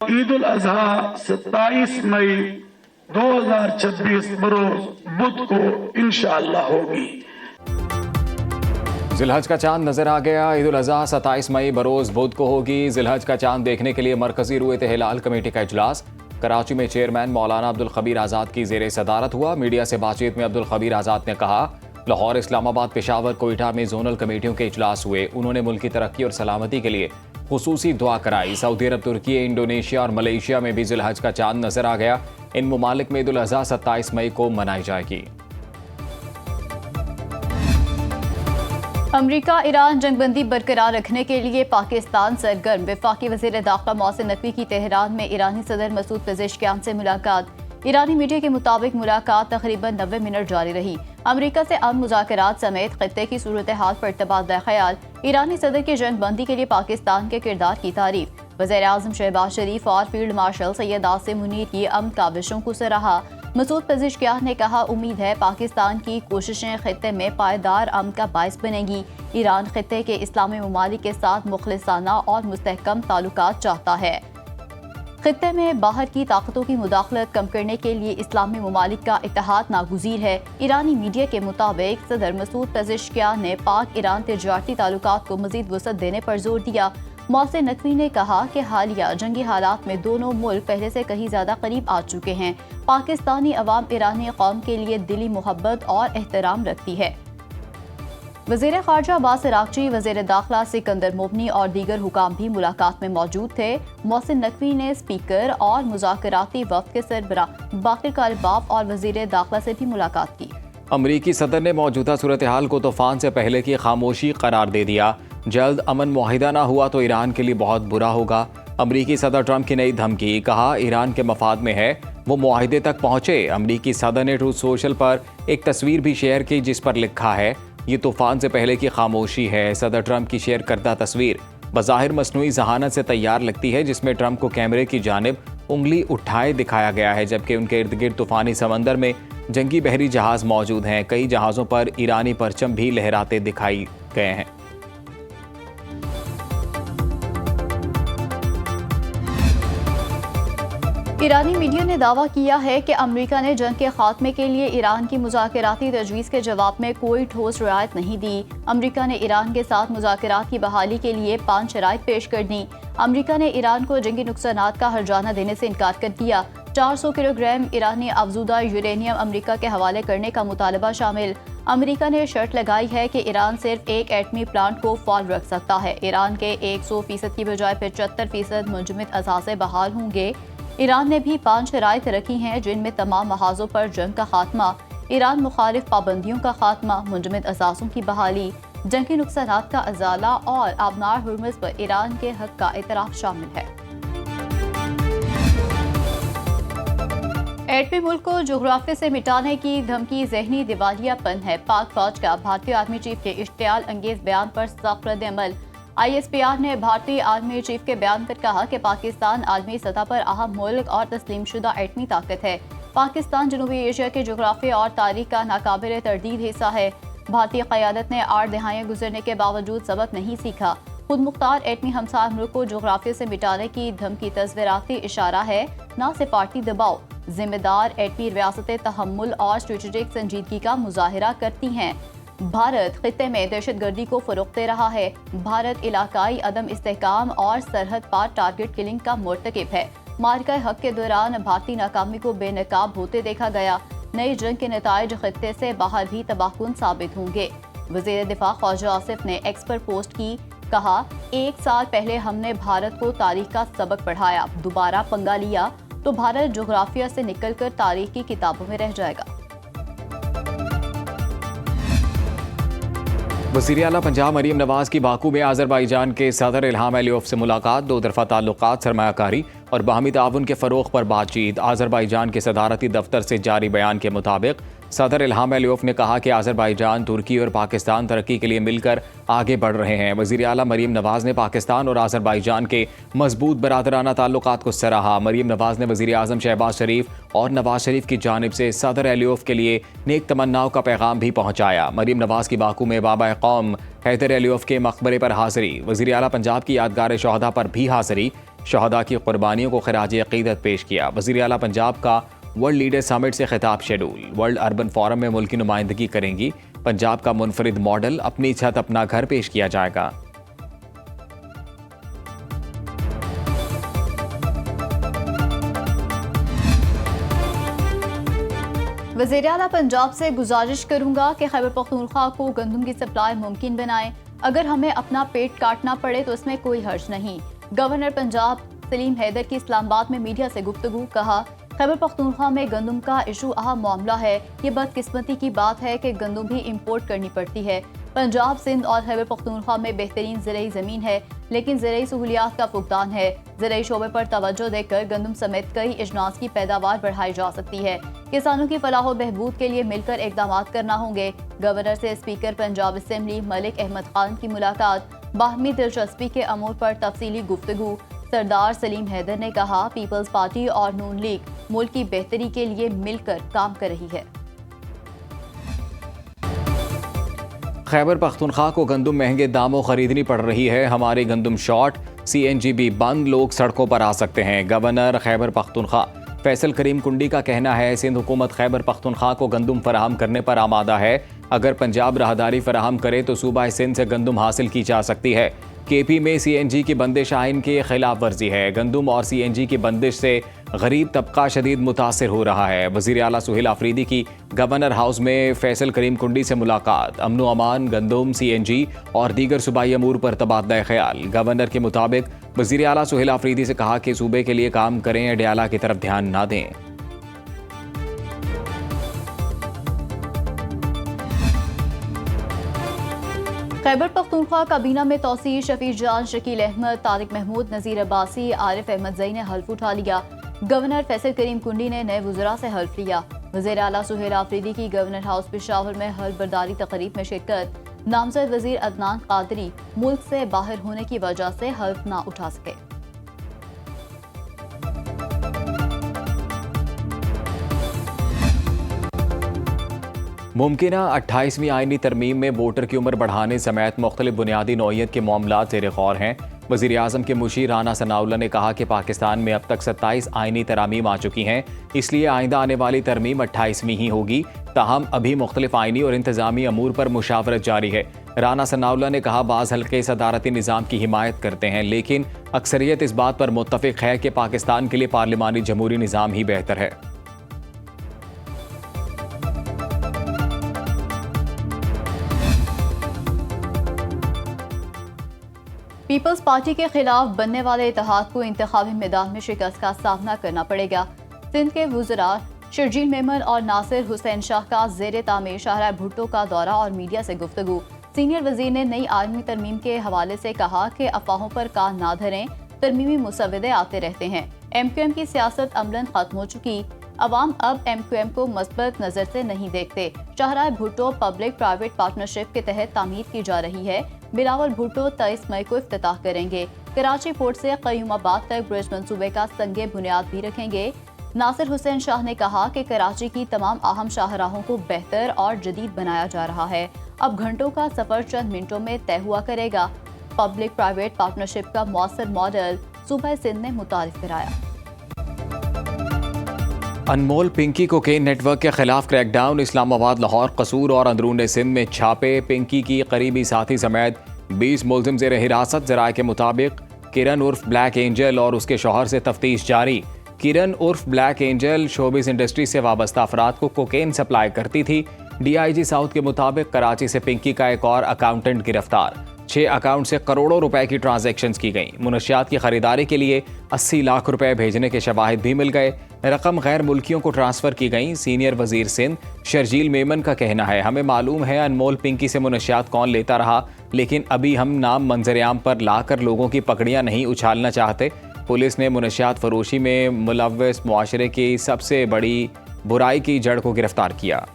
ईद उल अजहा 27 मई 2026 बरोज बुध को इंशाअल्लाह होगी। जिलहज का चांद नजर आ गया। ईद उल अजहा 27 मई बरोज बुध को होगी। जिलहज का चांद देखने के लिए मरकजी रुएत हिलाल कमेटी का इजलास कराची में चेयरमैन मौलाना अब्दुल खबीर आज़ाद की ज़ेरे सदारत हुआ। मीडिया से बातचीत में अब्दुल खबीर आज़ाद ने कहा, लाहौर, इस्लामाबाद, पेशावर, कोयटा में जोनल कमेटियों के इजलास हुए। उन्होंने मुल्क की तरक्की और सलामती के लिए खुसूसी दुआ कराई। सऊदी अरब, तुर्की, इंडोनेशिया और मलेशिया में भी जिलहज का चांद नजर आ गया। इन मुमालिक में ईद उल अजहा 27 मई को मनाई जाएगी। अमरीका ईरान जंगबंदी बरकरार रखने के लिए पाकिस्तान सरगर्म। वफाकी वज़ीर दाखिला मोहसिन नकवी की तेहरान में ईरानी सदर मसूद पेज़ेश्कियान से मुलाकात। ईरानी मीडिया के मुताबिक मुलाकात तकरीबन 90 मिनट जारी रही। अमरीका से अमन मुज़ाकरात समेत खत्ते की सूरत हाल पर तबादला ख्याल। ईरानी सदर की जंगबंदी के लिए पाकिस्तान के किरदार की तारीफ। वज़ीर आज़म शहबाज शरीफ और फील्ड मार्शल सैयद आसिम मुनीर की अमन काविशों को सराहा। मसूद पेज़ेश्कियान ने कहा, उम्मीद है पाकिस्तान की कोशिशें खत्ते में पायदार अमन का बायस बनेगी। ईरान खत्ते के इस्लामी ममालिक के साथ मुखलिसाना और मुस्तहकम ताल्लुकात चाहता है। खत्ते में बाहर की ताकतों की मुदाखलत कम करने के लिए इस्लामी ममालिक का इत्तेहाद नागुज़ीर है। ईरानी मीडिया के मुताबिक सदर मसूद पेज़ेश्कियान ने पाक ईरान तिजारती ताल्लुकात को मज़ीद वसअत देने पर जोर दिया। मोहसिन नकवी ने कहा कि हालिया जंगी हालात में दोनों मुल्क पहले से कहीं ज़्यादा करीब आ चुके हैं। पाकिस्तानी अवाम ईरानी कौम के लिए दिली मोहब्बत और एहतराम रखती है। वज़ीर ख़ारजा अब्बास अराग़ची, वज़ीर दाखिला सिकंदर मोबनी और दीगर हुकाम भी मुलाकात में मौजूद थे। मोहसिन नकवी ने स्पीकर और मुज़ाकराती वफ़द के सरबराह बाक़िर कालिबाफ और वज़ीर दाखिला से भी मुलाकात की। अमरीकी सदर ने मौजूदा सूरत हाल को तूफान से पहले की खामोशी करार दे दिया। जल्द अमन मुआहिदा ना हुआ तो ईरान के लिए बहुत बुरा होगा। अमरीकी सदर ट्रंप की नई धमकी, कहा ईरान के मफाद में है वो मुआहिदे तक पहुंचे। अमरीकी सदर ने ट्रूथ सोशल पर एक तस्वीर भी शेयर की जिस पर लिखा है, ये तूफान से पहले की खामोशी है। सदर ट्रंप की शेयर करदा तस्वीर बज़ाहिर मसनूई जहानत से तैयार लगती है, जिसमें ट्रंप को कैमरे की जानिब उंगली उठाए दिखाया गया है, जबकि उनके इर्द गिर्द तूफानी समंदर में जंगी बहरी जहाज मौजूद हैं। कई जहाज़ों पर ईरानी परचम भी लहराते दिखाई गए हैं। ईरानी मीडिया ने दावा किया है कि अमेरिका ने जंग के खात्मे के लिए ईरान की मुज़ाकराती तजवीज़ के जवाब में कोई ठोस रियायत नहीं दी। अमेरिका ने ईरान के साथ मुज़ाकरात की बहाली के लिए 5 शराइत पेश कर दी। अमेरिका ने ईरान को जंगी नुकसानात का हर्जाना देने से इनकार कर दिया। 400 किलोग्राम ईरानी अफजूदा यूरेनियम अमेरिका के हवाले करने का मुतालबा शामिल। अमेरिका ने शर्त लगाई है कि ईरान सिर्फ एक एटमी प्लांट को फाल रख सकता है। ईरान के 100% की बजाय 75% मुंजमद असासे बहाल होंगे। ईरान ने भी 5 शराइत रखी हैं, जिनमें तमाम महाजों पर जंग का खात्मा, ईरान मुखालिफ पाबंदियों का खात्मा, मुंजमद असासों की बहाली, जंगी नुकसानात का अजाला और आबनार हुर्मुज़ पर ईरान के हक का इतराफ़ शामिल है। एटमी मुल्क को जोग्राफिया से मिटाने की धमकी ज़हनी दिवालियापन है। पाक फौज का भारतीय आर्मी चीफ के इश्तियाल अंगेज बयान पर सख्त रद्द-ए-अमल। ISPR ने भारतीय आर्मी चीफ के बयान पर कहा कि पाकिस्तान आलमी सतह पर अहम मुल्क और तस्लीम शुदा एटमी ताकत है। पाकिस्तान जनूबी एशिया के जोग्राफिया और तारीख का नाकाबिल तरदीद हिस्सा है। भारतीय क़यादत ने 8 दहाइयाँ गुजरने के बावजूद सबक नहीं सीखा। खुद मुख्तार एटमी हमसार मुल्क को जोग्राफिया से मिटाने की धमकी तस्वीराती इशारा है, न सिफारती दबाव। जिम्मेदार एटमी रियासतें तहम्मुल और स्ट्रेटेजिक संजीदगी का मुजाहिरा करती हैं। भारत खित्ते में दहशतगर्दी को फ़रोग़ दे रहा है। भारत इलाकाई अदम इस्तेहकाम और सरहद पार टारगेट किलिंग का मुर्तकिब है। मार्का हक के दौरान भारतीय नाकामी को बेनकाब होते देखा गया। नई जंग के नताइज खित्ते से बाहर भी तबाहकुन साबित होंगे। वज़ीर दिफा ख्वाजा आसिफ ने एक्स पर पोस्ट की, कहा 1 साल पहले हमने भारत को तारीख का सबक पढ़ाया, दोबारा पंगा लिया तो भारत जोग्राफिया से निकलकर तारीख की किताबों में रह जाएगा। वज़ीर आला पंजाब मरीम नवाज की बाकू में आज़रबाईजान के सदर इल्हाम अलीयेव से मुलाकात। 2 तरफ़ा ताल्लुकात, सरमायाकारी और बाहमी ताउन के फ़रोग़ पर बातचीत। आज़रबाईजान के सदारती दफ्तर से जारी बयान के मुताबिक सदर इल्हाम अलीयेव ने कहा कि आज़रबाईजान, तुर्की और पाकिस्तान तरक्की के लिए मिलकर आगे बढ़ रहे हैं। वज़ीर आला मरीम नवाज ने पाकिस्तान और आज़रबाईजान के मजबूत बरादराना ताल्लुकात को सराहा। मरीम नवाज ने वज़ीर आज़म शहबाज शरीफ और नवाज शरीफ की जानिब से सदर अलीयेव के लिए नेक तमन्नाओं का पैगाम भी पहुँचाया। मरीम नवाज की बाकू में बाबा कौम हैदर अलीयेव के मकबरे पर हाज़िरी। वज़ीर आला पंजाब की यादगार शोहदा पर भी हाज़िरी। शहदा की कुर्बानियों को खराज अकीदत पेश किया। वज़ीर आला पंजाब का वर्ल्ड लीडर समिट से खिताब शेड्यूल। वर्ल्ड अर्बन फोरम में मुल्क की नुमाइंदगी करेंगी पंजाब का मुनफरिद मॉडल, अपनी छत अपना घर पेश किया जाएगा। वज़ीर आला पंजाब से गुजारिश करूंगा कि खैबर पख्तूनख्वा को गंदम की सप्लाई मुमकिन बनाएं। अगर हमें अपना पेट काटना पड़े तो इसमें कोई हर्ज नहीं। गवर्नर पंजाब सलीम हैदर की इस्लामाबाद में मीडिया से गुफ्तगू। कहा, खैबर पख्तूनख्वा में गंदम का इशू अहम मामला है। ये बदकिस्मती की बात है कि गंदम भी इम्पोर्ट करनी पड़ती है। पंजाब, सिंध और खैबर पख्तूनख्वा में बेहतरीन ज़राई ज़मीन है, लेकिन ज़राई सहूलियात का फुकदान है। ज़राई शोबे पर तवज्जो देकर गंदम समेत कई अजनास की पैदावार बढ़ाई जा सकती है। किसानों की फलाह बहबूद के लिए मिलकर इक़दाम करना होंगे। गवर्नर से स्पीकर पंजाब असम्बली मलिक अहमद खान की मुलाकात। बाहमी दिलचस्पी के अमूर पर तफसीली गुफ्तगू। सरदार सलीम हैदर ने कहा, पीपल्स पार्टी और नून लीग मुल्क की बेहतरी के लिए मिलकर काम कर रही है। खैबर पख्तूनख्वा को गंदम महंगे दामों खरीदनी पड़ रही है। हमारी गंदम शॉर्ट, CNG भी बंद, लोग सड़कों पर आ सकते हैं। गवर्नर खैबर पख्तूनख्वा फैसल करीम कुंडी का कहना है, सिंध हुकूमत खैबर पख्तूनख्वा को गंदम फराहम करने पर आमादा है। अगर पंजाब राहदारी फराहम करे तो सूबा सिंध से गंदम हासिल की जा सकती है। KP में CNG की बंदिश आइन की खिलाफ वर्जी है। गंदम और CNG की बंदिश से गरीब तबका शदीद मुतासिर हो रहा है। वज़ीर आला सुहेल आफरीदी की गवर्नर हाउस में फैसल करीम कुंडी से मुलाकात। अमन अमान, गंदम, CNG और दीगर सूबाई अमूर पर तबादला ख्याल। गवर्नर के मुताबिक वज़ीर आला सुहेल आफरीदी से कहा कि सूबे के लिए काम करें, अडयाला की तरफ ध्यान ना दें। खैबर पख्तूनख्वा काबीना में तौसीर। शफीर जान, शकील अहमद, तारिक महमूद, नज़ीर अब्बासी, आरिफ अहमद जई ने हल्फ उठा लिया। गवर्नर फैसल करीम कुंडी ने नए वज़रा से हल्फ लिया। वज़ीर आला सुहेल आफरीदी की गवर्नर हाउस पेशावर में हल्फ बर्दारी तकरीब में शिरकत। नामजद वज़ीर अदनान कादरी मुल्क से बाहर होने की वजह से हल्फ ना उठा सके। मुमकिना 28वीं आइनी तरमीम में वोटर की उम्र बढ़ाने समेत मुख्तलिफ बुनियादी नौइयत के मामलात ज़ेर गौर हैं। वज़ीर आज़म के मुशीर राना सनाउल्लाह ने कहा कि पाकिस्तान में अब तक 27 आइनी तरामीम आ चुकी हैं, इसलिए आइंदा आने वाली तरमीम 28वीं ही होगी। ताहम अभी मुख्तलिफ आइनी और इंतज़ामी अमूर पर मुशावरत जारी है। राना सनाउल्लाह ने कहा, बाज़ हल्के सदारती निज़ाम की हिमायत करते हैं, लेकिन अक्सरियत इस बात पर मुत्तफ़िक़ है कि पाकिस्तान के लिए पार्लिमानी जमहूरी निज़ाम ही बेहतर है। पीपल्स पार्टी के खिलाफ बनने वाले इत्तेहाद को इंतखाबी मैदान में शिकस्त का सामना करना पड़ेगा। सिंध के वुज़रा शर्जील मेमन और नासिर हुसैन शाह का ज़ेर तामीर शाहराह भुट्टो का दौरा और मीडिया से गुफ्तगू। सीनियर वज़ीर ने नई आर्मी तरमीम के हवाले से कहा कि अफवाहों पर कान ना धरें, तरमीमी मुसव्वदे आते रहते हैं। MQM की सियासत अमलन खत्म हो चुकी। अवाम अब MQM को मस्बत नज़र से नहीं देखते। शाहराह भुट्टो पब्लिक प्राइवेट पार्टनरशिप के तहत तामीर की जा रही है। बिलावल भुट्टो 23 मई को इफ्तिताह करेंगे। कराची पोर्ट से क़य्यूमाबाद तक ब्रिज मंसूबे का संगे बुनियाद भी रखेंगे। नासिर हुसैन शाह ने कहा कि कराची की तमाम अहम शाहराहों को बेहतर और जदीद बनाया जा रहा है। अब घंटों का सफर चंद मिनटों में तय हुआ करेगा। पब्लिक प्राइवेट पार्टनरशिप का मौसर मॉडल सूबा सिंध ने मुतारिफ कराया। अनमोल पिंकी कोकेन नेटवर्क के खिलाफ क्रैकडाउन। इस्लामाबाद, लाहौर, कसूर और अंदरून सिंध में छापे। पिंकी की करीबी साथी समेत 20 मुलजिम ज़ेर हिरासत। ज़राए के मुताबिक किरण उर्फ ब्लैक एंजल और उसके शौहर से तफ्तीश जारी। किरण उर्फ ब्लैक एंजल शोबिस इंडस्ट्री से वाबस्ता अफराद को कोकेन सप्लाई करती थी। DIG साउथ के मुताबिक कराची से पिंकी का एक और अकाउंटेंट गिरफ्तार। 6 अकाउंट से करोड़ों रुपए की ट्रांजैक्शंस की गई। मुनशियात की खरीदारी के लिए 80 लाख रुपए भेजने के शवाहिद भी मिल गए। रकम गैर मुल्कियों को ट्रांसफर की गई। सीनियर वजीर सिंध शर्जील मेमन का कहना है, हमें मालूम है अनमोल पिंकी से मुनशियात कौन लेता रहा, लेकिन अभी हम नाम मंजरेआम पर लाकर लोगों की पकड़ियां नहीं उछालना चाहते। पुलिस ने मुनशियात फरोशी में मुलव्वस मुआशरे की सबसे बड़ी बुराई की जड़ को गिरफ्तार किया।